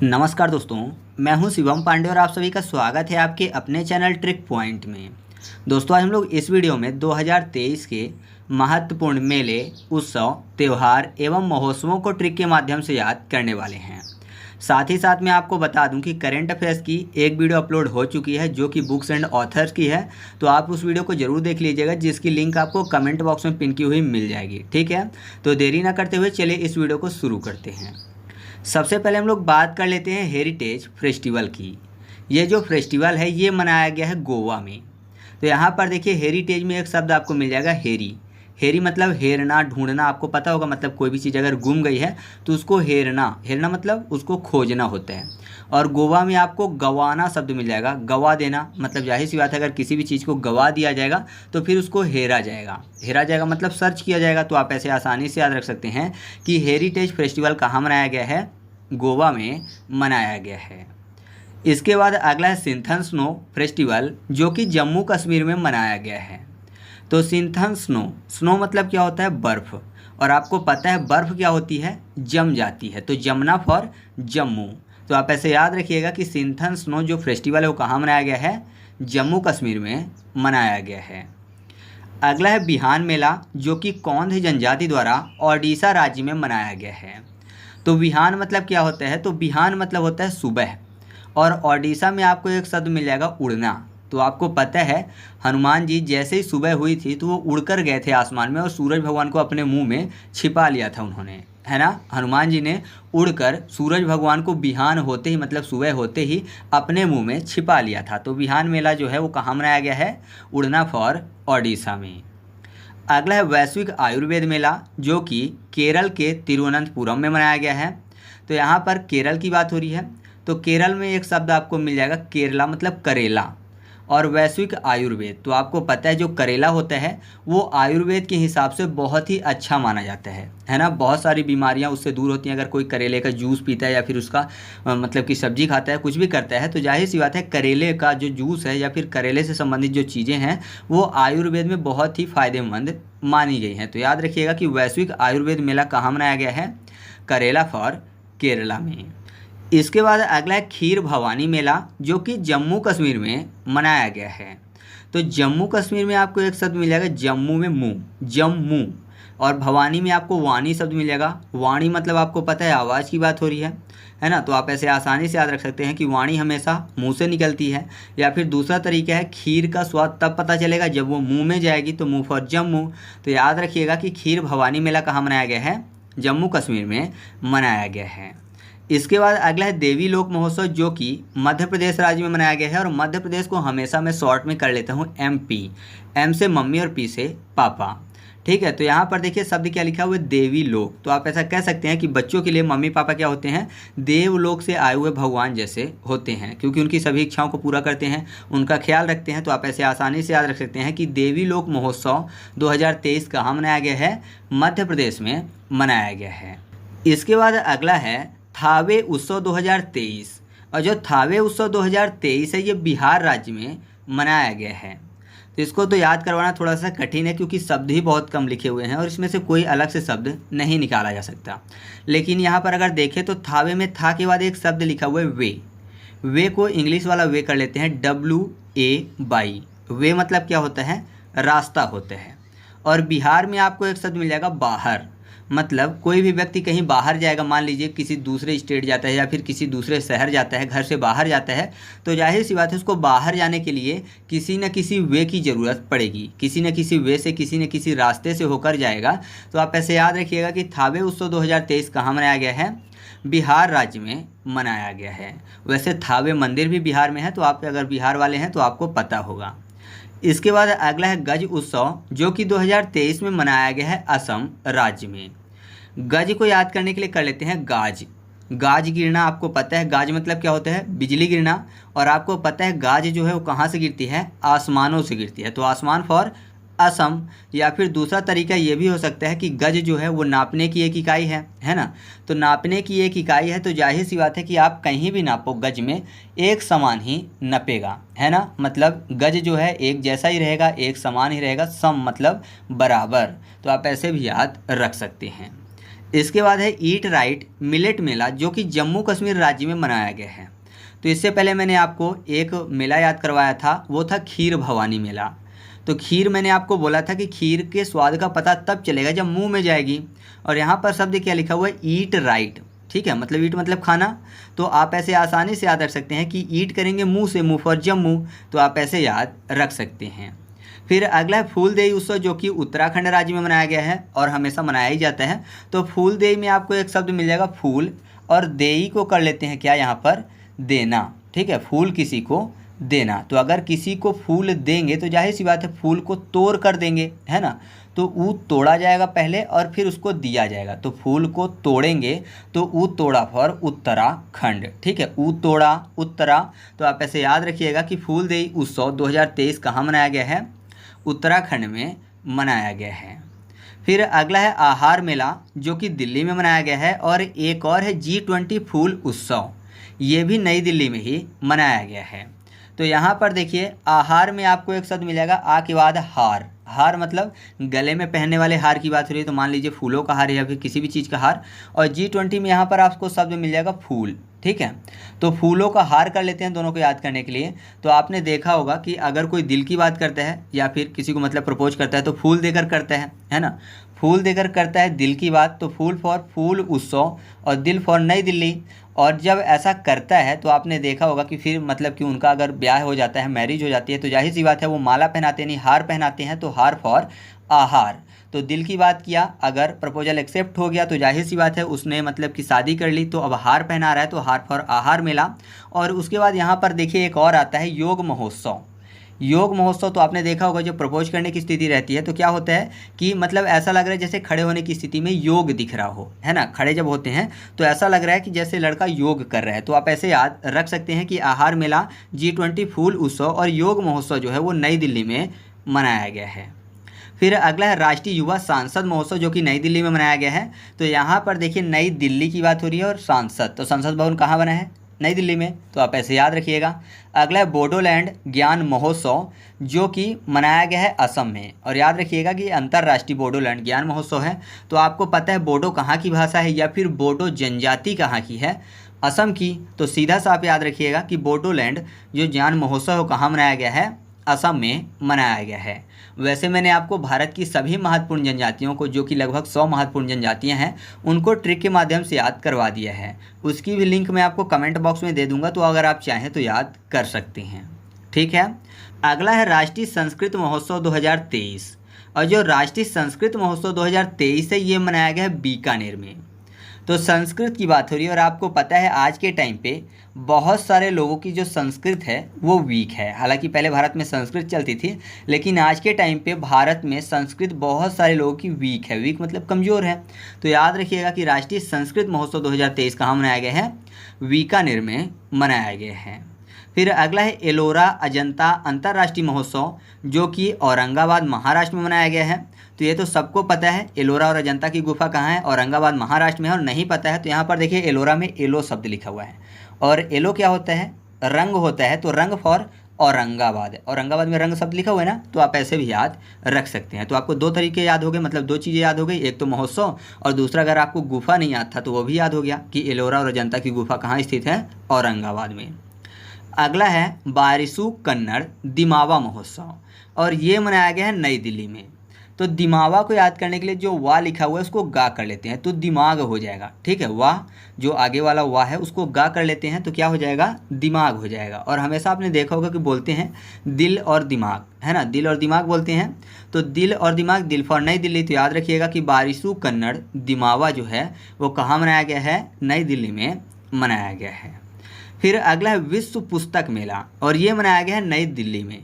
नमस्कार दोस्तों, मैं हूं शिवम पांडे और आप सभी का स्वागत है आपके अपने चैनल ट्रिक पॉइंट में। दोस्तों, आज हम लोग इस वीडियो में 2023 के महत्वपूर्ण मेले, उत्सव, त्यौहार एवं महोत्सवों को ट्रिक के माध्यम से याद करने वाले हैं। साथ ही साथ मैं आपको बता दूं कि करंट अफेयर्स की एक वीडियो अपलोड हो चुकी है जो कि बुक्स एंड ऑथर्स की है, तो आप उस वीडियो को ज़रूर देख लीजिएगा, जिसकी लिंक आपको कमेंट बॉक्स में पिन की हुई मिल जाएगी। ठीक है, तो देरी ना करते हुए चलिए इस वीडियो को शुरू करते हैं। सबसे पहले हम लोग बात कर लेते हैं हेरिटेज फेस्टिवल की। ये जो फेस्टिवल है ये मनाया गया है गोवा में। तो यहाँ पर देखिए, हेरिटेज में एक शब्द आपको मिल जाएगा हेरी। हेरी मतलब हेरना, ढूंढना। आपको पता होगा, मतलब कोई भी चीज़ अगर गुम गई है तो उसको हेरना, हेरना मतलब उसको खोजना होता है। और गोवा में आपको गवाना शब्द मिल जाएगा, गवा देना। मतलब जाहिर सी बात है, अगर किसी भी चीज़ को गवा दिया जाएगा तो फिर उसको हेरा जाएगा। हेरा जाएगा मतलब सर्च किया जाएगा। तो आप ऐसे आसानी से याद रख सकते हैं कि हेरिटेज फेस्टिवल कहाँ मनाया गया है? गोवा में मनाया गया है। इसके बाद अगला है सिंथन स्नो फेस्टिवल, जो कि जम्मू कश्मीर में मनाया गया है। तो सिंथन स्नो, स्नो मतलब क्या होता है? बर्फ़। और आपको पता है बर्फ़ क्या होती है? जम जाती है। तो जमना फॉर जम्मू। तो आप ऐसे याद रखिएगा कि सिंथन स्नो जो फेस्टिवल है वो कहाँ मनाया गया है? जम्मू कश्मीर में मनाया गया है। अगला है बिहान मेला, जो कि कौंध जनजाति द्वारा ओडिशा राज्य में मनाया गया है। तो बिहान मतलब क्या होता है? तो बिहान मतलब होता है सुबह। और ओडिशा में आपको एक शब्द मिल जाएगा उड़ना। तो आपको पता है हनुमान जी जैसे ही सुबह हुई थी तो वो उड़कर गए थे आसमान में और सूरज भगवान को अपने मुंह में छिपा लिया था उन्होंने, है ना। हनुमान जी ने उड़कर सूरज भगवान को बिहान होते ही, मतलब सुबह होते ही, अपने मुंह में छिपा लिया था। तो बिहान मेला जो है वो कहाँ मनाया गया है? उड़ना फॉर ओडिशा में। अगला है वैश्विक आयुर्वेद मेला, जो कि केरल के तिरुवनंतपुरम में मनाया गया है। तो यहाँ पर केरल की बात हो रही है। तो केरल में एक शब्द आपको मिल जाएगा केरला, मतलब करेला। और वैश्विक आयुर्वेद, तो आपको पता है जो करेला होता है वो आयुर्वेद के हिसाब से बहुत ही अच्छा माना जाता है ना। बहुत सारी बीमारियां उससे दूर होती हैं। अगर कोई करेले का जूस पीता है या फिर उसका मतलब कि सब्जी खाता है, कुछ भी करता है, तो जाहिर सी बात है करेले का जो जूस है या फिर करेले से संबंधित जो चीज़ें हैं वो आयुर्वेद में बहुत ही फ़ायदेमंद मानी गई हैं। तो याद रखिएगा कि वैश्विक आयुर्वेद मेला कहाँ मनाया गया है? करेला फॉर केरला में। इसके बाद अगला है खीर भवानी मेला, जो कि जम्मू कश्मीर में मनाया गया है। तो जम्मू कश्मीर में आपको एक शब्द मिल जाएगा, जम्मू में मुँह, जम्मू। और भवानी में आपको वाणी शब्द मिल जाएगा। वाणी मतलब आपको पता है आवाज़ की बात हो रही है ना। तो आप ऐसे आसानी से याद रख सकते हैं कि वाणी हमेशा मुंह से निकलती है। या फिर दूसरा तरीका है, खीर का स्वाद तब पता चलेगा जब वो मुंह में जाएगी, तो मुँह फॉर जम्मू। तो याद रखिएगा कि खीर भवानी मेला कहाँ मनाया गया है? जम्मू कश्मीर में मनाया गया है। इसके बाद अगला है देवी लोक महोत्सव, जो कि मध्य प्रदेश राज्य में मनाया गया है। और मध्य प्रदेश को हमेशा मैं शॉर्ट में कर लेता हूँ MP। M से मम्मी और P से पापा। ठीक है, तो यहाँ पर देखिए शब्द क्या लिखा हुआ है? देवी लोक। तो आप ऐसा कह सकते हैं कि बच्चों के लिए मम्मी पापा क्या होते हैं? देवलोक से आए हुए भगवान जैसे होते हैं, क्योंकि उनकी सभी इच्छाओं को पूरा करते हैं, उनका ख्याल रखते हैं। तो आप ऐसे आसानी से याद रख सकते हैं कि देवी लोक महोत्सव 2023 कहाँ मनाया गया है? मध्य प्रदेश में मनाया गया है। इसके बाद अगला है थावे उत्सव 2023। और जो थावे उत्सव 2023 है ये बिहार राज्य में मनाया गया है। तो इसको तो याद करवाना थोड़ा सा कठिन है, क्योंकि शब्द ही बहुत कम लिखे हुए हैं और इसमें से कोई अलग से शब्द नहीं निकाला जा सकता। लेकिन यहाँ पर अगर देखें तो थावे में था के बाद एक शब्द लिखा हुआ है वे। वे को इंग्लिश वाला वे कर लेते हैं, WA वे मतलब क्या होता है? रास्ता होता है। और बिहार में आपको एक शब्द मिल जाएगा बाहर। मतलब कोई भी व्यक्ति कहीं बाहर जाएगा, मान लीजिए किसी दूसरे स्टेट जाता है या फिर किसी दूसरे शहर जाता है, घर से बाहर जाता है, तो जाहिर सी बात है उसको बाहर जाने के लिए किसी न किसी वे की ज़रूरत पड़ेगी। किसी न किसी वे से, किसी न किसी रास्ते से होकर जाएगा। तो आप ऐसे याद रखिएगा कि थावे उत्सव 2023 कहाँ मनाया गया है? बिहार राज्य में मनाया गया है। वैसे थावे मंदिर भी बिहार में है, तो आप अगर बिहार वाले हैं तो आपको पता होगा। इसके बाद अगला है गज उत्सव, जो कि 2023 में मनाया गया है असम राज्य में। गज को याद करने के लिए कर लेते हैं गाज। गाज गिरना, आपको पता है गाज मतलब क्या होता है? बिजली गिरना। और आपको पता है गाज जो है वो कहाँ से गिरती है? आसमानों से गिरती है। तो आसमान फॉर असम। या फिर दूसरा तरीका ये भी हो सकता है कि गज जो है वो नापने की एक इकाई है ना। तो नापने की एक इकाई है, तो जाहिर सी बात है कि आप कहीं भी नापो गज में एक समान ही नपेगा, है ना। मतलब गज जो है एक जैसा ही रहेगा, एक समान ही रहेगा। सम मतलब बराबर। तो आप ऐसे भी याद रख सकते हैं। इसके बाद है ईट राइट मिलेट मेला, जो कि जम्मू कश्मीर राज्य में मनाया गया है। तो इससे पहले मैंने आपको एक मेला याद करवाया था, वो था खीर भवानी मेला। तो खीर मैंने आपको बोला था कि खीर के स्वाद का पता तब चलेगा जब मुंह में जाएगी। और यहाँ पर शब्द क्या लिखा हुआ है, ईट राइट। ठीक है, मतलब ईट मतलब खाना। तो आप ऐसे आसानी से याद रख सकते हैं कि ईट करेंगे मुंह से, मुंह फॉर जम्मू, तो आप ऐसे याद रख सकते हैं। फिर अगला है फूलदेई उत्सव, जो कि उत्तराखंड राज्य में मनाया गया है और हमेशा मनाया ही जाता है। तो फूलदेई में आपको एक शब्द मिल जाएगा फूल, और देई को कर लेते हैं क्या यहाँ पर, देना। ठीक है, फूल किसी को देना। तो अगर किसी को फूल देंगे तो जाहिर सी बात है फूल को तोड़ कर देंगे, है ना। तो ऊ तोड़ा जाएगा पहले और फिर उसको दिया जाएगा। तो फूल को तोड़ेंगे तो ऊ तोड़ा फॉर उत्तराखंड। ठीक है, ऊ तोड़ा उत्तरा। तो आप ऐसे याद रखिएगा कि फूलदेई उत्सव 2023 कहाँ मनाया गया है, उत्तराखंड में मनाया गया है। फिर अगला है आहार मेला, जो कि दिल्ली में मनाया गया है। और एक और है G20 फूल उत्सव, ये भी नई दिल्ली में ही मनाया गया है। तो यहाँ पर देखिए आहार में आपको एक शब्द मिलेगा आ के बाद हार। हार मतलब गले में पहनने वाले हार की बात हो रही है, तो मान लीजिए फूलों का हार या फिर किसी भी चीज़ का हार। और G20 में यहाँ पर आपको शब्द मिल जाएगा फूल। ठीक है, तो फूलों का हार कर लेते हैं दोनों को याद करने के लिए। तो आपने देखा होगा कि अगर कोई दिल की बात करता है या फिर किसी को मतलब प्रपोज करता है तो फूल देकर करता है ना। फूल देकर करता है दिल की बात, तो फूल फॉर फूल उत्सव, और दिल फॉर नई दिल्ली। और जब ऐसा करता है तो आपने देखा होगा कि फिर मतलब कि उनका अगर ब्याह हो जाता है, मैरिज हो जाती है, तो जाहिर सी बात है वो माला पहनाते हैं, नहीं हार पहनाते हैं। तो हार फॉर आहार। तो दिल की बात किया, अगर प्रपोजल एक्सेप्ट हो गया तो जाहिर सी बात है उसने मतलब कि शादी कर ली, तो अब हार पहना रहा है, तो हार फॉर आहार मेला। और उसके बाद यहाँ पर देखिए एक और आता है योग महोत्सव। योग महोत्सव तो आपने देखा होगा, जब प्रपोज करने की स्थिति रहती है तो क्या होता है कि मतलब ऐसा लग रहा है जैसे खड़े होने की स्थिति में योग दिख रहा हो, है ना। खड़े जब होते हैं तो ऐसा लग रहा है कि जैसे लड़का योग कर रहा है। तो आप ऐसे याद रख सकते हैं कि आहार मेला, G20 फूल उत्सव और योग महोत्सव जो है वो नई दिल्ली में मनाया गया है। फिर अगला है राष्ट्रीय युवा सांसद महोत्सव, जो कि नई दिल्ली में मनाया गया है। तो यहाँ पर देखिए नई दिल्ली की बात हो रही है और सांसद, तो संसद भवन कहाँ बना है, नई दिल्ली में। तो आप ऐसे याद रखिएगा। अगला है बोडोलैंड ज्ञान महोत्सव, जो कि मनाया गया है असम में। और याद रखिएगा कि अंतर्राष्ट्रीय बोडोलैंड ज्ञान महोत्सव है। तो आपको पता है बोडो कहाँ की भाषा है या फिर बोडो जनजाति कहाँ की है, असम की। तो सीधा सा आप याद रखिएगा कि बोडोलैंड जो ज्ञान महोत्सव है कहाँ मनाया गया है, असम में मनाया गया है। वैसे मैंने आपको भारत की सभी महत्वपूर्ण जनजातियों को, जो कि लगभग 100 महत्वपूर्ण जनजातियां हैं, उनको ट्रिक के माध्यम से याद करवा दिया है। उसकी भी लिंक मैं आपको कमेंट बॉक्स में दे दूंगा, तो अगर आप चाहें तो याद कर सकते हैं। ठीक है, अगला है राष्ट्रीय संस्कृत महोत्सव 2023। और जो राष्ट्रीय संस्कृत महोत्सव 2023 है ये मनाया गया है बीकानेर में। तो संस्कृत की बात हो रही है और आपको पता है आज के टाइम पे बहुत सारे लोगों की जो संस्कृत है वो वीक है। हालांकि पहले भारत में संस्कृत चलती थी, लेकिन आज के टाइम पे भारत में संस्कृत बहुत सारे लोगों की वीक है। वीक मतलब कमज़ोर है। तो याद रखिएगा कि राष्ट्रीय संस्कृत महोत्सव 2023 कहाँ मनाया गया है, बीकानेर में मनाया गया है। फिर अगला है एलोरा अजंता अंतर्राष्ट्रीय महोत्सव, जो कि औरंगाबाद महाराष्ट्र में मनाया गया है। तो ये तो सबको पता है एलोरा और अजंता की गुफा कहाँ है, औरंगाबाद महाराष्ट्र में है। और नहीं पता है तो यहाँ पर देखिए एलोरा में एलो शब्द लिखा हुआ है, और एलो क्या होता है, रंग होता है। तो रंग फॉर औरंगाबाद है, औरंगाबाद में रंग शब्द लिखा हुआ है ना। तो आप ऐसे भी याद रख सकते हैं। तो आपको दो तरीके याद हो गए, मतलब दो चीज़ें याद हो गई, एक तो महोत्सव और दूसरा अगर आपको गुफा नहीं याद था तो वो भी याद हो गया कि एलोरा और अजंता की गुफा कहाँ स्थित है, औरंगाबाद में। अगला है बारिसू कन्नड़ दिमावा महोत्सव, और ये मनाया गया है नई दिल्ली में। तो दिमावा को याद करने के लिए जो वाह लिखा हुआ है उसको गा कर लेते हैं तो दिमाग हो जाएगा। ठीक है, वाह जो आगे वाला वाह है उसको गा कर लेते हैं तो क्या हो जाएगा, दिमाग हो जाएगा। और हमेशा आपने देखा होगा कि बोलते हैं दिल और दिमाग, है ना, दिल और दिमाग बोलते हैं। तो दिल और दिमाग, दिल फॉर नई दिल्ली। तो याद रखिएगा कि बारिसू कन्नड़ दिमावा जो है वो कहाँ मनाया गया है, नई दिल्ली में मनाया गया है। फिर अगला है विश्व पुस्तक मेला, और ये मनाया गया है नई दिल्ली में।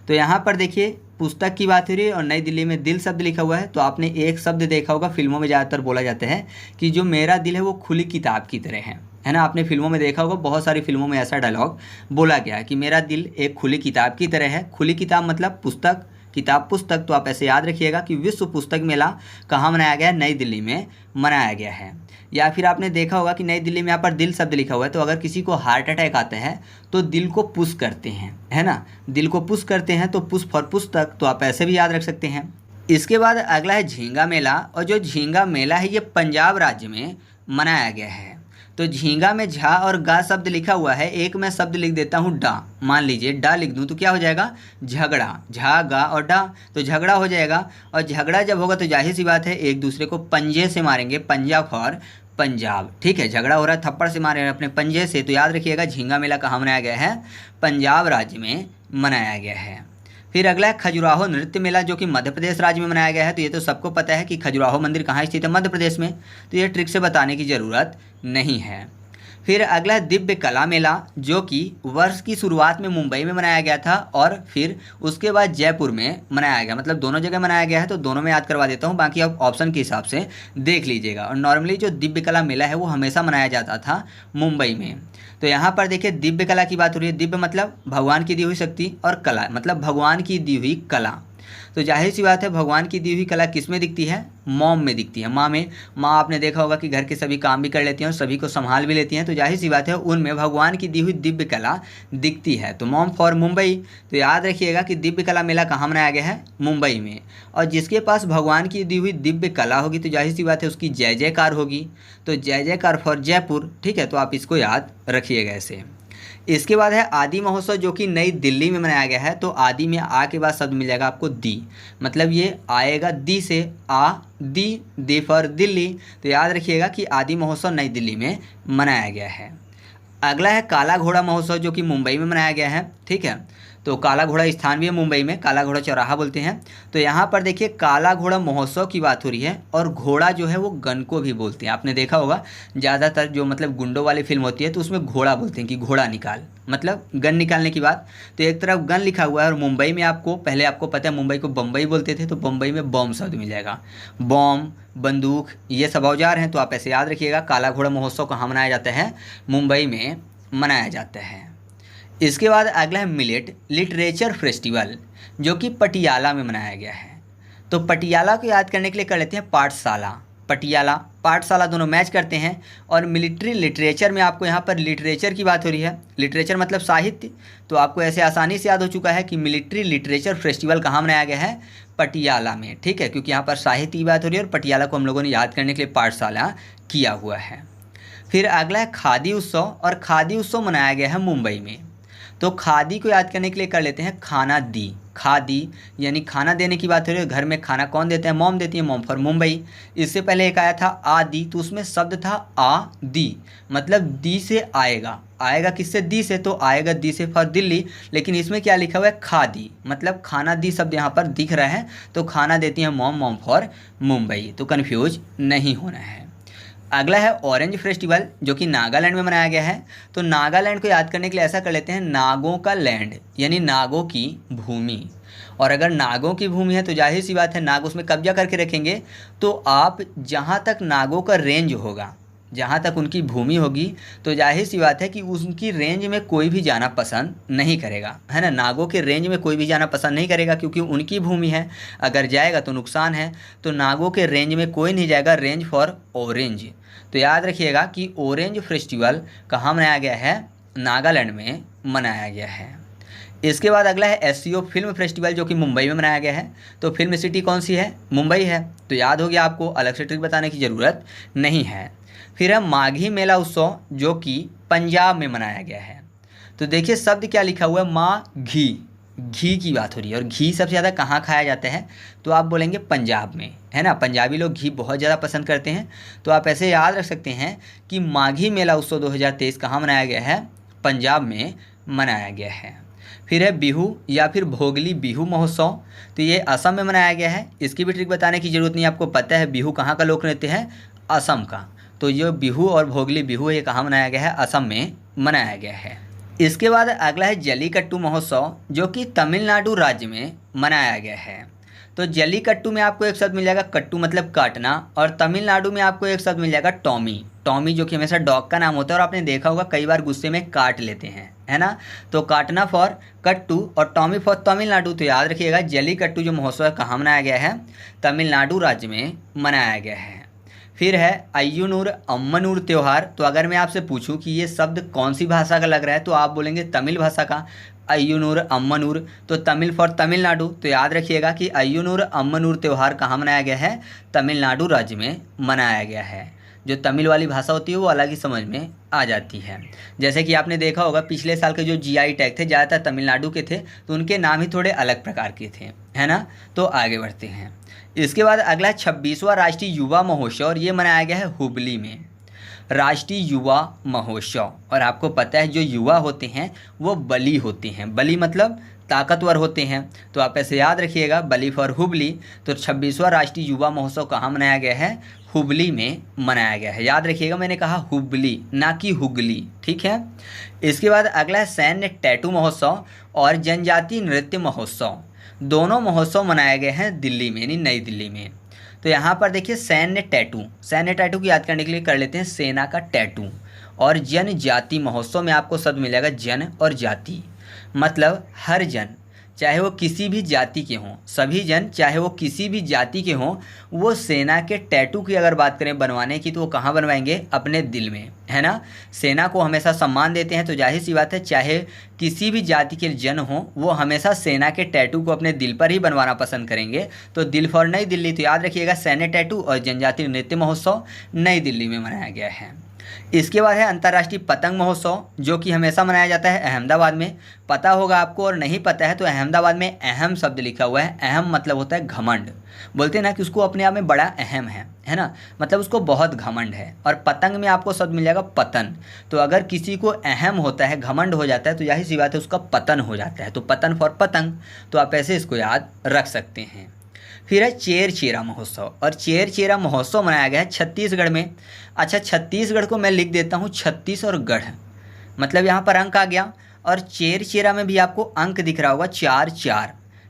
तो यहाँ पर देखिए पुस्तक की बात हो रही है और नई दिल्ली में दिल शब्द लिखा हुआ है। तो आपने एक शब्द देखा होगा, फिल्मों में ज़्यादातर बोला जाता है कि जो मेरा दिल है वो खुली किताब की तरह है ना। आपने फिल्मों में देखा होगा, बहुत सारी फिल्मों में ऐसा डायलॉग बोला गया है कि मेरा दिल एक खुली किताब की तरह है। खुली किताब मतलब पुस्तक, किताब पुस्तक। तो आप ऐसे याद रखिएगा कि विश्व पुस्तक मेला कहाँ मनाया गया है, नई दिल्ली में मनाया गया है। या फिर आपने देखा होगा कि नई दिल्ली में यहाँ पर दिल शब्द लिखा हुआ है। तो अगर किसी को हार्ट अटैक आता है तो दिल को पुश करते हैं, है ना, दिल को पुश करते हैं। तो पुश फॉर पुस्तक। तो आप ऐसे भी याद रख सकते हैं। इसके बाद अगला है झींगा मेला, और जो झींगा मेला है ये पंजाब राज्य में मनाया गया है। तो झींगा में झा और गा शब्द लिखा हुआ है, एक मैं शब्द लिख देता हूँ डा, मान लीजिए डा लिख दूँ तो क्या हो जाएगा झगड़ा, झा गा और डा, तो झगड़ा हो जाएगा। और झगड़ा जब होगा तो जाहिर सी बात है एक दूसरे को पंजे से मारेंगे, पंजा फॉर पंजाब, ठीक है, झगड़ा हो रहा है थप्पड़ से मारे अपने पंजे से। तो याद रखिएगा झींगा मेला कहाँ मनाया गया है, पंजाब राज्य में मनाया गया है। फिर अगला है खजुराहो नृत्य मेला, जो कि मध्य प्रदेश राज्य में मनाया गया है। तो ये तो सबको पता है कि खजुराहो मंदिर कहाँ स्थित है, मध्य प्रदेश में, तो ये ट्रिक से बताने की ज़रूरत नहीं है। फिर अगला है दिव्य कला मेला, जो कि वर्ष की शुरुआत में मुंबई में मनाया गया था और फिर उसके बाद जयपुर में मनाया गया, मतलब दोनों जगह मनाया गया है। तो दोनों में याद करवा देता हूँ, बाकी आप ऑप्शन के हिसाब से देख लीजिएगा। और नॉर्मली जो दिव्य कला मेला है वो हमेशा मनाया जाता था मुंबई में। तो यहाँ पर देखिए दिव्य कला की बात हो रही है, दिव्य मतलब भगवान की दी हुई शक्ति और कला मतलब भगवान की दी हुई कला। तो जाहिर सी बात है भगवान की दी हुई कला किस में दिखती है, मॉम में दिखती है, माँ में। माँ आपने देखा होगा कि घर के सभी काम भी कर लेती हैं और सभी को संभाल भी लेती हैं, तो जाहिर सी बात है उनमें भगवान की दी हुई दिव्य कला दिखती है। तो मॉम फॉर मुंबई। तो याद रखिएगा कि दिव्य कला मेला कहाँ मनाया गया है, मुंबई में। और जिसके पास भगवान की दी हुई दिव्य कला होगी तो जाहिर सी बात है उसकी जय जयकार होगी, तो जय जयकार फॉर जयपुर, ठीक है। तो आप इसको याद रखिएगा ऐसे। इसके बाद है आदि महोत्सव, जो कि नई दिल्ली में मनाया गया है। तो आदि में आ के बाद शब्द मिल जाएगा आपको दी, मतलब ये आएगा दी से, आ दी फॉर दिल्ली। तो याद रखिएगा कि आदि महोत्सव नई दिल्ली में मनाया गया है। अगला है काला घोड़ा महोत्सव, जो कि मुंबई में मनाया गया है, ठीक है। तो काला घोड़ा स्थान भी है मुंबई में, काला घोड़ा चौराहा बोलते हैं। तो यहाँ पर देखिए काला घोड़ा महोत्सव की बात हो रही है, और घोड़ा जो है वो गन को भी बोलते हैं। आपने देखा होगा ज़्यादातर जो मतलब गुंडों वाली फिल्म होती है तो उसमें घोड़ा बोलते हैं कि घोड़ा निकाल, मतलब गन निकालने की बात। तो एक तरफ गन लिखा हुआ है, और मुंबई में आपको पहले आपको पता है मुंबई को बम्बई बोलते थे, तो बम्बई में बॉम्ब शब्द मिल जाएगा, बॉम्ब बंदूक ये सब औजार हैं। तो आप ऐसे याद रखिएगा काला घोड़ा महोत्सव कहाँ मनाया जाता है, मुंबई में मनाया जाता है। इसके बाद अगला है मिलेट लिटरेचर फेस्टिवल, जो कि पटियाला में मनाया गया है। तो पटियाला को याद करने के लिए कर लेते हैं पाठशाला, पटियाला पाठशाला दोनों मैच करते हैं। और मिलिट्री लिटरेचर में आपको यहाँ पर लिटरेचर की बात हो रही है, लिटरेचर मतलब साहित्य। तो आपको ऐसे आसानी से याद हो चुका है कि मिलिट्री लिटरेचर फेस्टिवल कहाँ मनाया गया है, पटियाला में, ठीक है, क्योंकि यहाँ पर साहित्य की बात हो रही है और पटियाला को हम लोगों ने याद करने के लिए पाठशाला किया हुआ है। फिर अगला है खादी उत्सव, और खादी उत्सव मनाया गया है मुंबई में। तो खादी को याद करने के लिए कर लेते हैं खाना दी, खादी यानी खाना देने की बात हो रही है। घर में खाना कौन देता है, मॉम देती है, मॉम फॉर मुंबई। इससे पहले एक आया था आदि, तो उसमें शब्द था आ दी, मतलब दी से आएगा, आएगा किससे, दी से, तो आएगा दी से फॉर दिल्ली। लेकिन इसमें क्या लिखा हुआ है खादी, मतलब खाना दी शब्द यहाँ पर दिख रहा है, तो खाना देती है मॉम, मॉम फॉर मुंबई। तो कन्फ्यूज नहीं होना है। अगला है ऑरेंज फेस्टिवल, जो कि नागालैंड में मनाया गया है। तो नागालैंड को याद करने के लिए ऐसा कर लेते हैं नागों का लैंड, यानी नागों की भूमि। और अगर नागों की भूमि है तो जाहिर सी बात है नाग उसमें कब्जा करके रखेंगे। तो आप जहाँ तक नागों का रेंज होगा, जहाँ तक उनकी भूमि होगी, तो जाहिर सी बात है कि उनकी रेंज में कोई भी जाना पसंद नहीं करेगा, है ना। नागों के रेंज में कोई भी जाना पसंद नहीं करेगा, क्योंकि उनकी भूमि है, अगर जाएगा तो नुकसान है। तो नागों के रेंज में कोई नहीं जाएगा, रेंज फॉर ऑरेंज। तो याद रखिएगा कि ऑरेंज फेस्टिवल कहाँ मनाया गया है, नागालैंड में मनाया गया है। इसके बाद अगला है एससीओ फिल्म फेस्टिवल, जो कि मुंबई में मनाया गया है। तो फिल्म सिटी कौन सी है, मुंबई है। तो याद हो गया, आपको अलग से ट्रिक बताने की ज़रूरत नहीं है। फिर है माघी मेला उत्सव, जो कि पंजाब में मनाया गया है। तो देखिए शब्द क्या लिखा हुआ है, माँ घी, घी की बात हो रही है। और घी सबसे ज़्यादा कहाँ खाया जाता है, तो आप बोलेंगे पंजाब में, है ना। पंजाबी लोग घी बहुत ज़्यादा पसंद करते हैं। तो आप ऐसे याद रख सकते हैं कि माघी मेला उत्सव 2023 कहाँ मनाया गया है, पंजाब में मनाया गया है। फिर है बिहू या फिर भोगली बिहू महोत्सव, तो ये असम में मनाया गया है। इसकी भी ट्रिक बताने की ज़रूरत नहीं, आपको पता है बिहू कहाँ का लोक नृत्य है, असम का। तो ये बिहू और भोगली बिहू ये कहाँ मनाया गया है, असम में मनाया गया है। इसके बाद अगला है जल्लीकट्टू महोत्सव, जो कि तमिलनाडु राज्य में मनाया गया है। तो जल्लीकट्टू में आपको एक शब्द मिल जाएगा कट्टू मतलब काटना, और तमिलनाडु में आपको एक शब्द मिल जाएगा टॉमी, टॉमी जो कि हमेशा डॉग का नाम होता है। और आपने देखा होगा कई बार गुस्से में काट लेते हैं, है ना। तो काटना फॉर कट्टू और टॉमी फॉर तमिलनाडु। तो याद रखिएगा जल्लीकट्टू जो महोत्सव है कहाँ मनाया गया है, तमिलनाडु राज्य में मनाया गया है। फिर है अय्यूनूर अम्मनूर त्यौहार। तो अगर मैं आपसे पूछूं कि ये शब्द कौन सी भाषा का लग रहा है, तो आप बोलेंगे तमिल भाषा का। अय्यूनूर अम्मनूर, तो तमिल फॉर तमिलनाडु। तो याद रखिएगा कि अय्यूनूर अम्मनूर त्यौहार कहाँ मनाया गया है, तमिलनाडु राज्य में मनाया गया है। जो तमिल वाली भाषा होती है वो अलग ही समझ में आ जाती है। जैसे कि आपने देखा होगा पिछले साल के जो जीआई टैग थे ज़्यादातर तमिलनाडु के थे, तो उनके नाम ही थोड़े अलग प्रकार के थे, है ना। तो आगे बढ़ते हैं। इसके बाद अगला 26वां राष्ट्रीय युवा महोत्सव, और ये मनाया गया है हुबली में, राष्ट्रीय युवा महोत्सव। और आपको पता है जो युवा होते हैं वो बली होते हैं, बली मतलब ताकतवर होते हैं, तो आप ऐसे याद रखिएगा, बली फॉर हुबली। तो 26वां राष्ट्रीय युवा महोत्सव कहाँ मनाया गया है, हुबली में मनाया गया है। याद रखिएगा मैंने कहा हुबली ना कि हुगली, ठीक है। इसके बाद अगला है सैन्य टैटू महोत्सव और जनजातीय नृत्य महोत्सव। दोनों महोत्सव मनाए गए हैं दिल्ली में, यानी नई दिल्ली में। तो यहाँ पर देखिए सैन्य टैटू की याद करने के लिए कर लेते हैं सेना का टैटू। और जनजाति महोत्सव में आपको शब्द मिलेगा जन और जाति, मतलब हर जन चाहे वो किसी भी जाति के हों, सभी जन चाहे वो किसी भी जाति के हों, वो सेना के टैटू की अगर बात करें बनवाने की तो वो कहाँ बनवाएंगे, अपने दिल में, है ना। सेना को हमेशा सम्मान देते हैं, तो जाहिर सी बात है चाहे किसी भी जाति के जन हों वो हमेशा सेना के टैटू को अपने दिल पर ही बनवाना पसंद करेंगे। तो दिल फॉर नई दिल्ली। तो याद रखिएगा सैन्य टैटू और जनजातीय नृत्य महोत्सव नई दिल्ली में मनाया गया है। इसके बाद है अंतर्राष्ट्रीय पतंग महोत्सव, जो कि हमेशा मनाया जाता है अहमदाबाद में। पता होगा आपको, और नहीं पता है तो अहमदाबाद में अहम शब्द लिखा हुआ है। अहम मतलब होता है घमंड, बोलते हैं ना कि उसको अपने आप में बड़ा अहम है ना, मतलब उसको बहुत घमंड है। और पतंग में आपको शब्द मिल जाएगा पतन। तो अगर किसी को अहम होता है, घमंड हो जाता है, तो यही सी बात है उसका पतन हो जाता है। तो पतन फॉर पतंग, तो आप ऐसे इसको याद रख सकते हैं। फिर है चेरचेरा महोत्सव, और चेरचेरा महोत्सव मनाया गया है छत्तीसगढ़ में। अच्छा, छत्तीसगढ़ को मैं लिख देता हूँ 36 और गढ़, मतलब यहाँ पर अंक आ गया। और चेरचेरा में भी आपको अंक दिख रहा होगा 4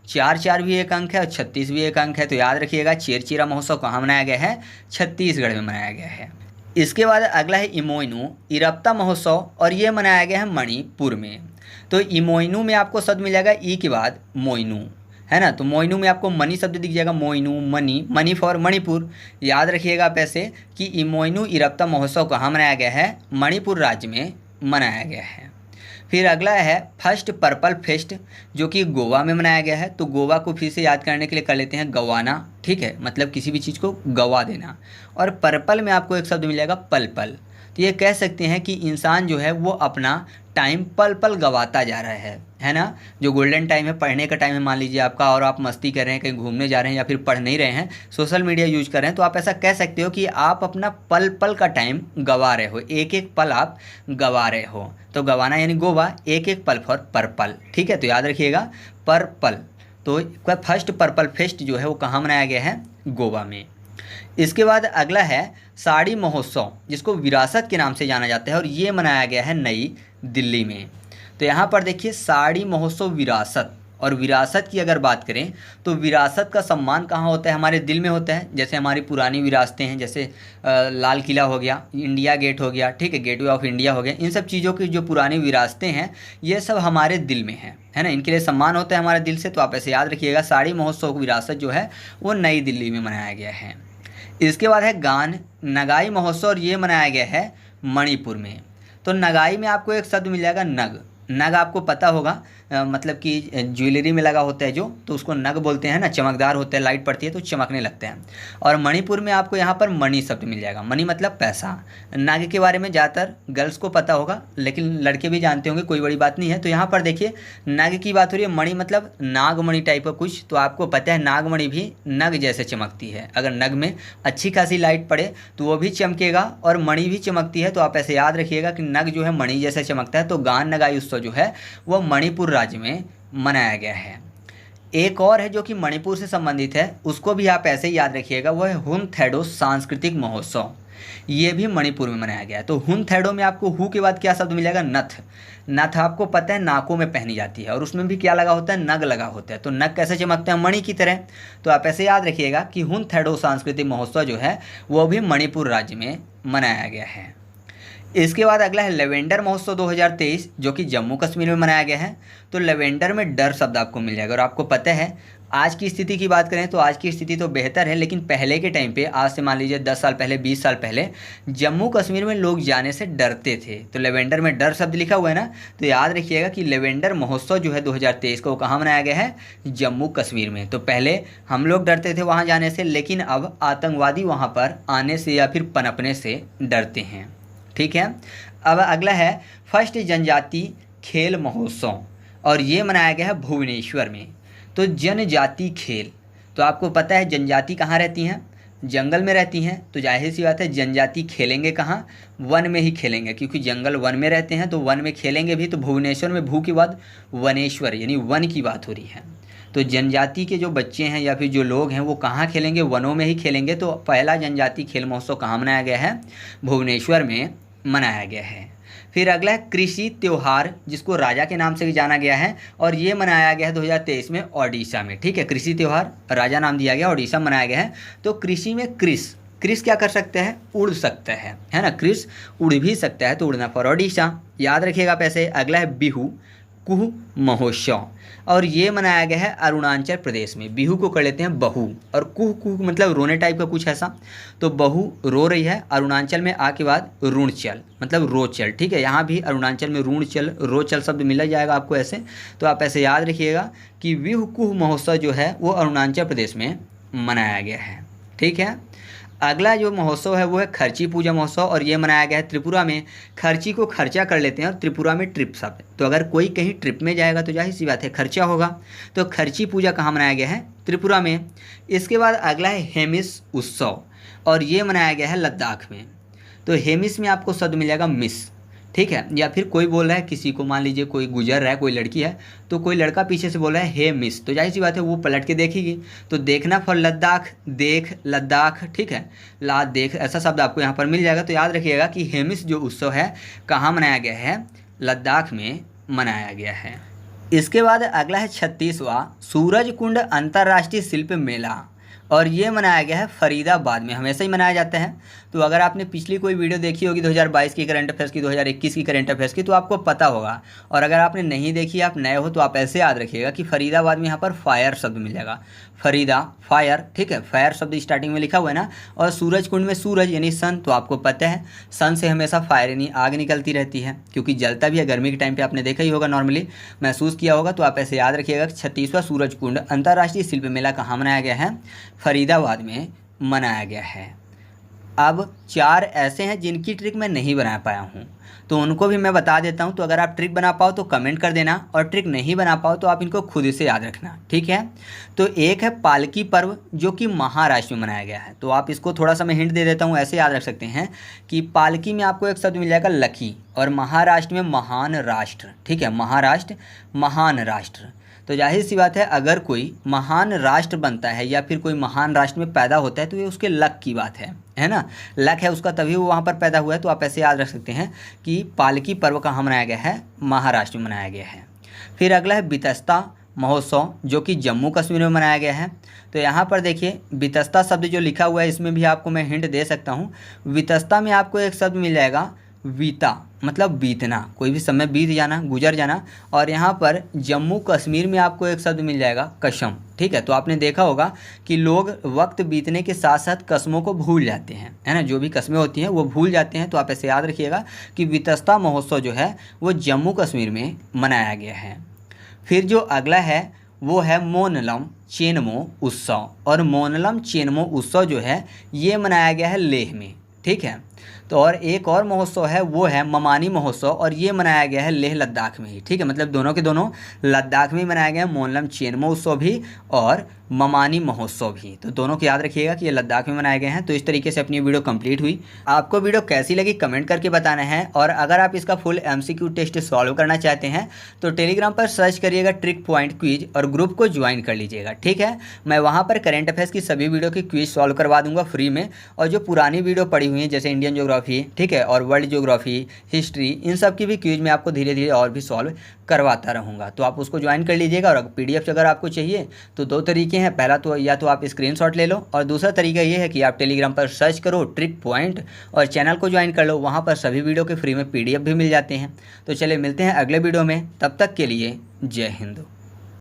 4 भी एक अंक है और 36 भी एक अंक है। तो याद रखिएगा चेरचेरा महोत्सव कहाँ मनाया गया है, छत्तीसगढ़ में मनाया गया है। इसके बाद अगला है इमोइनू इरप्ता महोत्सव, और ये मनाया गया है मणिपुर में। तो इमोइनू में आपको शब्द मिल जाएगा ई के बाद मोइनू, है ना। तो मोइनू में आपको मनी शब्द दिख जाएगा, मोइनू मनी फॉर मणिपुर। याद रखिएगा आप ऐसे कि इमोइनू इरप्ता महोत्सव कहाँ मनाया गया है, मणिपुर राज्य में मनाया गया है। फिर अगला है फर्स्ट पर्पल फेस्ट, जो कि गोवा में मनाया गया है। तो गोवा को फिर से याद करने के लिए कर लेते हैं गवाना, ठीक है, मतलब किसी भी चीज़ को गवा देना। और पर्पल में आपको एक शब्द मिल जाएगा पल। तो ये कह सकते हैं कि इंसान जो है वो अपना टाइम पल पल गवाता जा रहा है ना। जो गोल्डन टाइम है, पढ़ने का टाइम है मान लीजिए आपका, और आप मस्ती कर रहे हैं, कहीं घूमने जा रहे हैं या फिर पढ़ नहीं रहे हैं, सोशल मीडिया यूज कर रहे हैं, तो आप ऐसा कह सकते हो कि आप अपना पल पल का टाइम गवा रहे हो, एक एक पल आप गवा रहे हो। तो गवाना यानी गोवा, एक एक पल फॉर पर्पल, ठीक है। तो याद रखिएगा पर्पल। तो फर्स्ट पर्पल फेस्ट जो है वो कहाँ मनाया गया है, गोवा में। इसके बाद अगला है साड़ी महोत्सव, जिसको विरासत के नाम से जाना जाता है, और ये मनाया गया है नई दिल्ली में। तो यहाँ पर देखिए साड़ी महोत्सव विरासत, और विरासत की अगर बात करें तो विरासत का सम्मान कहाँ होता है, हमारे दिल में होता है। जैसे हमारी पुरानी विरासतें हैं, जैसे लाल किला हो गया, इंडिया गेट हो गया, ठीक है, गेटवे ऑफ इंडिया हो गया, इन सब चीज़ों की जो पुरानी विरासतें हैं ये सब हमारे दिल में है ना, इनके लिए सम्मान होता है हमारे दिल से। तो आप ऐसे याद रखिएगा साड़ी महोत्सव की विरासत जो है वो नई दिल्ली में मनाया गया है। इसके बाद है गान नगाई महोत्सव, और ये मनाया गया है मणिपुर में। तो नगाई में आपको एक शब्द मिल जाएगा नग आपको पता होगा, मतलब कि ज्वेलरी में लगा होता है जो, तो उसको नग बोलते हैं ना, चमकदार होता है, लाइट पड़ती है तो चमकने लगते हैं। और मणिपुर में आपको यहाँ पर मणि शब्द मिल जाएगा, मणि मतलब पैसा। नाग के बारे में ज़्यादातर गर्ल्स को पता होगा, लेकिन लड़के भी जानते होंगे, कोई बड़ी बात नहीं है। तो यहाँ पर देखिए नाग की बात हो रही है, मणि मतलब नागमणि टाइप का कुछ, तो आपको पता है नागमणि भी नग जैसे चमकती है। अगर नग में अच्छी खासी लाइट पड़े तो वो भी चमकेगा और मणि भी चमकती है। तो आप ऐसे याद रखिएगा कि नग जो है मणि जैसे चमकता है। तो गान नगाई उत्सव जो है वो मणिपुर राज्य में मनाया गया है। एक और है जो कि मणिपुर से संबंधित है, उसको भी आप ऐसे ही याद रखिएगा, वो है हुन थैडो सांस्कृतिक महोत्सव। ये भी मणिपुर में मनाया गया है। तो हुन थैडो में आपको हु के बाद क्या शब्द मिलेगा, नथ आपको पता है नाकों में पहनी जाती है, और उसमें भी क्या लगा होता है, नग लगा होता है। तो नग कैसे चमकते हैं, मणि की तरह। तो आप ऐसे याद रखिएगा कि हुन थैडो सांस्कृतिक महोत्सव जो है वो भी मणिपुर राज्य में मनाया गया है। इसके बाद अगला है लेवेंडर महोत्सव 2023 जो कि जम्मू कश्मीर में मनाया गया है। तो लेवेंडर में डर शब्द आपको मिल जाएगा। और आपको पता है आज की स्थिति की बात करें तो आज की स्थिति तो बेहतर है, लेकिन पहले के टाइम पे, आज से मान लीजिए 10 साल पहले, 20 साल पहले, जम्मू कश्मीर में लोग जाने से डरते थे। तो लेवेंडर में डर शब्द लिखा हुआ है ना, तो याद रखिएगा कि लेवेंडर महोत्सव जो है 2023 को कहाँ मनाया गया है, जम्मू कश्मीर में। तो पहले हम लोग डरते थे वहाँ जाने से, लेकिन अब आतंकवादी वहाँ पर आने से या फिर पनपने से डरते हैं। ठीक है। अब अगला है फर्स्ट जनजाति खेल महोत्सव, और ये मनाया गया है भुवनेश्वर में। तो जनजाति खेल, तो आपको पता है जनजाति कहाँ रहती हैं, जंगल में रहती हैं। तो जाहिर सी बात है जनजाति खेलेंगे कहाँ, वन में ही खेलेंगे, क्योंकि जंगल वन में रहते हैं तो वन में खेलेंगे भी। तो भुवनेश्वर में भू के बाद वनेश्वर यानी वन की बात हो रही है। तो जनजाति के जो बच्चे हैं या फिर जो लोग हैं वो कहाँ खेलेंगे, वनों में ही खेलेंगे। तो पहला जनजाति खेल महोत्सव कहाँ मनाया गया है, भुवनेश्वर में मनाया गया है। फिर अगला है कृषि त्यौहार, जिसको राजा के नाम से भी जाना गया है, और ये मनाया गया है 2023 में ओडिशा में। ठीक है, कृषि त्यौहार राजा नाम दिया गया, ओडिशा में मनाया गया है। तो कृषि में कृष क्या कर सकते हैं, उड़ सकता है ना, कृष उड़ भी सकता है, तो उड़ना फॉर ओडिशा, याद रखिएगा पैसे। अगला है बिहू कुह महोत्सव, और ये मनाया गया है अरुणाचल प्रदेश में। बिहू को कर लेते हैं बहू, और कुह कुह मतलब रोने टाइप का कुछ ऐसा। तो बहू रो रही है, अरुणाचल में आ के बाद रुणचल मतलब रोचल। ठीक है, यहाँ भी अरुणाचल में रुणचल रोचल शब्द मिल जाएगा आपको ऐसे। तो आप ऐसे याद रखिएगा कि बिहू कुह महोत्सव जो है वो अरुणाचल प्रदेश में मनाया गया है। ठीक है। अगला जो महोत्सव है वो है खर्ची पूजा महोत्सव, और ये मनाया गया है त्रिपुरा में। खर्ची को खर्चा कर लेते हैं और त्रिपुरा में ट्रिप शब्द। तो अगर कोई कहीं ट्रिप में जाएगा तो जाहिर सी बात है खर्चा होगा। तो खर्ची पूजा कहाँ मनाया गया है, त्रिपुरा में। इसके बाद अगला है हेमिस उत्सव, और ये मनाया गया है लद्दाख में। तो हेमिस में आपको शब्द मिल जाएगा मिस। ठीक है, या फिर कोई बोल रहा है किसी को, मान लीजिए कोई गुजर रहा है, कोई लड़की है, तो कोई लड़का पीछे से बोल रहा है हे मिस, तो जाहिर सी बात है वो पलट के देखेगी। तो देखना फॉर लद्दाख, देख लद्दाख। ठीक है, ला देख ऐसा शब्द आपको यहाँ पर मिल जाएगा। तो याद रखिएगा कि हेमिस जो उत्सव है कहाँ मनाया गया है, लद्दाख में मनाया गया है। इसके बाद अगला है 36वां सूरजकुंड अंतर्राष्ट्रीय शिल्प मेला, और ये मनाया गया है फरीदाबाद में। हमेशा ही मनाया जाता है। तो अगर आपने पिछली कोई वीडियो देखी होगी 2022 की करंट अफेयर्स की, 2021 की करंट अफेयर्स की, तो आपको पता होगा। और अगर आपने नहीं देखी, आप नए हो, तो आप ऐसे याद रखिएगा कि फरीदाबाद में यहाँ पर फायर शब्द मिल जाएगा। फरीदा फायर। ठीक है, फायर शब्द स्टार्टिंग में लिखा हुआ है ना। और सूरज कुंड में सूरज यानी सन, तो आपको पता है सन से हमेशा फायर यानी आग निकलती रहती है, क्योंकि जलता भी है। गर्मी के टाइम पे आपने देखा ही होगा, नॉर्मली महसूस किया होगा। तो आप ऐसे याद रखिएगा कि 36वां सूरज कुंड अंतर्राष्ट्रीय शिल्प मेला कहाँ मनाया गया है, फरीदाबाद में मनाया गया है। अब 4 ऐसे हैं जिनकी ट्रिक मैं नहीं बना पाया हूँ, तो उनको भी मैं बता देता हूँ। तो अगर आप ट्रिक बना पाओ तो कमेंट कर देना, और ट्रिक नहीं बना पाओ तो आप इनको खुद से याद रखना। ठीक है। तो एक है पालकी पर्व, जो कि महाराष्ट्र में मनाया गया है। तो आप इसको थोड़ा सा मैं हिंट दे देता हूँ, ऐसे याद रख सकते हैं कि पालकी में आपको एक शब्द मिल जाएगा लकी, और महाराष्ट्र में महान राष्ट्र। ठीक है, महाराष्ट्र महान राष्ट्र। तो जाहिर सी बात है अगर कोई महान राष्ट्र बनता है या फिर कोई महान राष्ट्र में पैदा होता है तो ये उसके लक की बात है ना, लक है उसका, तभी वो वहाँ पर पैदा हुआ है। तो आप ऐसे याद रख सकते हैं कि पालकी पर्व कहाँ मनाया गया है, महाराष्ट्र में मनाया गया है। फिर अगला है बितस्ता महोत्सव, जो कि जम्मू कश्मीर में मनाया गया है। तो यहाँ पर देखिए बितस्ता शब्द जो लिखा हुआ है, इसमें भी आपको मैं हिंट दे सकता हूँ। बितस्ता में आपको एक शब्द मिल जाएगा बीता, मतलब बीतना, कोई भी समय बीत जाना, गुजर जाना। और यहाँ पर जम्मू कश्मीर में आपको एक शब्द मिल जाएगा कसम। ठीक है, तो आपने देखा होगा कि लोग वक्त बीतने के साथ साथ कस्मों को भूल जाते हैं, है ना, जो भी कस्में होती हैं वो भूल जाते हैं। तो आप ऐसे याद रखिएगा कि बितस्ता महोत्सव जो है वो जम्मू कश्मीर में मनाया गया है। फिर जो अगला है वो है मोनलम चेनमो उत्सव, और मोनलम चेनमो उत्सव जो है ये मनाया गया है लेह में। ठीक है, तो और एक और महोत्सव है वो है ममानी महोत्सव, और ये मनाया गया है लेह लद्दाख में ही। ठीक है, मतलब दोनों के दोनों लद्दाख में ही मनाया गया है, मोनलम चेनमो उत्सव भी और ममानी महोत्सव भी। तो दोनों को याद रखिएगा कि ये लद्दाख में मनाए गए हैं। तो इस तरीके से अपनी वीडियो कंप्लीट हुई। आपको वीडियो कैसी लगी कमेंट करके बताना है, और अगर आप इसका फुल MCQ टेस्ट सॉल्व करना चाहते हैं तो टेलीग्राम पर सर्च करिएगा ट्रिक पॉइंट क्विज, और ग्रुप को ज्वाइन कर लीजिएगा। ठीक है, मैं वहाँ पर करंट अफेयर्स की सभी वीडियो की क्विज सॉल्व करवा दूंगा फ्री में, और जो पुरानी वीडियो पड़ी हुई है जैसे इंडियन ज्योग्राफी ज्योग्राफी, ठीक है, और वर्ल्ड ज्योग्राफी, हिस्ट्री, इन सब की भी क्यूज मैं आपको धीरे धीरे और भी सॉल्व करवाता रहूँगा। तो आप उसको ज्वाइन कर लीजिएगा। और PDF अगर आपको चाहिए तो 2 तरीके हैं। पहला तो या तो आप स्क्रीनशॉट ले लो, और दूसरा तरीका ये है कि आप टेलीग्राम पर सर्च करो ट्रिक पॉइंट और चैनल को ज्वाइन कर लो। वहाँ पर सभी वीडियो के फ्री में PDF भी मिल जाते हैं। तो चलिए मिलते हैं अगले वीडियो में, तब तक के लिए जय हिंद।